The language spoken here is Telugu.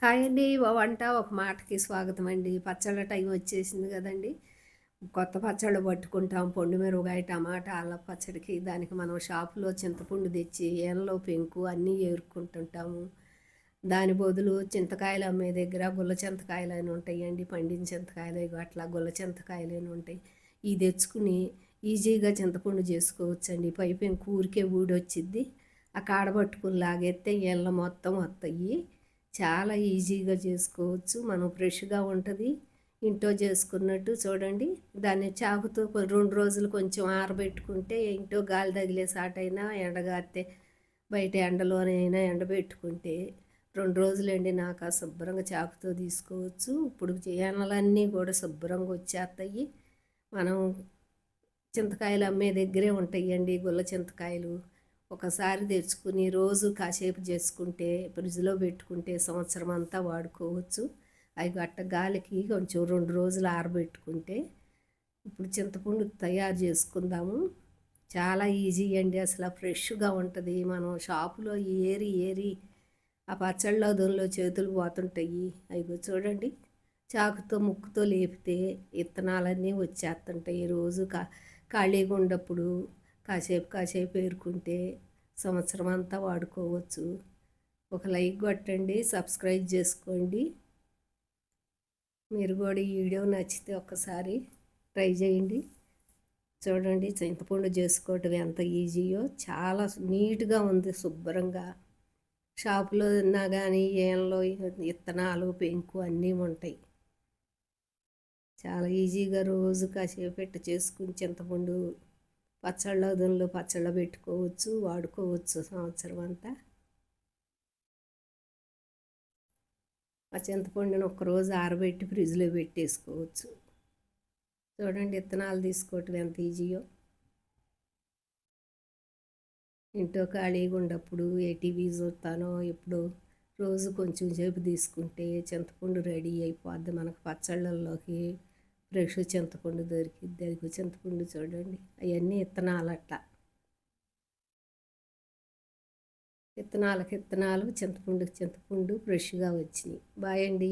హాయ్ అండి. వంట ఒక మాటకి స్వాగతం అండి. పచ్చళ్ళ టైం వచ్చేసింది కదండీ! కొత్త పచ్చళ్ళు పట్టుకుంటాం. పొండుమిరపకాయ, టమాటా, అల్లం పచ్చడికి. దానికి మనం షాపులో చింతపండు తెచ్చి ఏనలో పెంకు అన్నీ ఏరుకుంటుంటాము. దాని బదులు చింతకాయలు అమ్మే దగ్గర గుల్ల చింతకాయలని ఉంటాయండి. పండిన చింతకాయలు ఇగో అట్లా గుల్ల చింతకాయలని ఉంటాయి. ఇవి తెచ్చుకుని ఈజీగా చింతపండు చేసుకోవచ్చండి. పై పెంకు ఊరికే ఊడొచ్చిద్ది. ఆ కాడ పట్టుకుని లాగేస్తే ఈళ్ళ మొత్తం వస్తాయి. చాలా ఈజీగా చేసుకోవచ్చు. మనం ఫ్రెష్‌గా ఉంటది. ఇంట్లో చేసుకున్నట్టు చూడండి. దాన్ని చాకుతో 2 రోజులు కొంచెం ఆరబెట్టుకుంటే ఇంట్లో గాలి తగిలే సాటైనా ఎండగారితే బయట ఎండలోనైనా ఎండబెట్టుకుంటే 2 రోజులు ఎండినాక శుభ్రంగా చాకుతో తీసుకోవచ్చు. ఇప్పుడు చేనలన్నీ కూడా శుభ్రంగా వచ్చేస్తాయి. మనం చింతకాయలు అమ్మే దగ్గరే ఉంటాయండి గుల్ల చింతకాయలు. ఒకసారి తెచ్చుకుని రోజు కాసేపు చేసుకుంటే ఫ్రిడ్జ్లో పెట్టుకుంటే సంవత్సరం అంతా వాడుకోవచ్చు. అవి గట్ట గాలికి కొంచెం 2 రోజులు ఆరబెట్టుకుంటే ఇప్పుడు చింతపండు తయారు చేసుకుందాము. చాలా ఈజీ అండి. అసలు ఫ్రెష్గా ఉంటుంది. మనం షాపులో ఏరి ఏరి ఆ పచ్చళ్ళలో దానిలో చేతులు పోతుంటాయి. అవి చూడండి, చాకుతో ముక్కుతో లేపితే విత్తనాలన్నీ వచ్చేస్తుంటాయి. రోజు ఖాళీగా ఉన్నప్పుడు కాసేపు కాసేపు ఏరుకుంటే సంవత్సరం అంతా వాడుకోవచ్చు. ఒక లైక్ కొట్టండి, సబ్స్క్రైబ్ చేసుకోండి. మీరు కూడా ఈ వీడియో నచ్చితే ఒక్కసారి ట్రై చేయండి. చూడండి చింతపండు చేసుకోవటం ఎంత ఈజీయో. చాలా నీట్గా ఉంది, శుభ్రంగా. షాపులో తిన్నా కానీ ఏళ్ళలో విత్తనాలు పెంకు అన్నీ ఉంటాయి. చాలా ఈజీగా రోజు కాసేపు పెట్టి చేసుకుని చింతపండు పచ్చళ్ళ దానిలో పచ్చళ్ళ పెట్టుకోవచ్చు, వాడుకోవచ్చు సంవత్సరం అంతా. ఆ చింతపండుని ఒక్కరోజు ఆరబెట్టి ఫ్రిడ్జ్లో పెట్టేసుకోవచ్చు. చూడండి విత్తనాలు తీసుకోవటం ఎంత ఈజీయో. ఇంట్లో ఖాళీగా ఉన్నప్పుడు ఏ టీవీ చూస్తానో ఎప్పుడు రోజు కొంచెం సేపు తీసుకుంటే చింతపండు రెడీ అయిపోద్ది. మనకు పచ్చళ్ళల్లోకి ఫ్రెష్ చింతపండు దొరికిద్ది. అది చింతపండు చూడండి, అవన్నీ విత్తనాలు అట్లా. విత్తనాలకు విత్తనాలు, చింతపండుకి చింతపండు ఫ్రెష్గా వచ్చినాయి. బాయ్ అండి.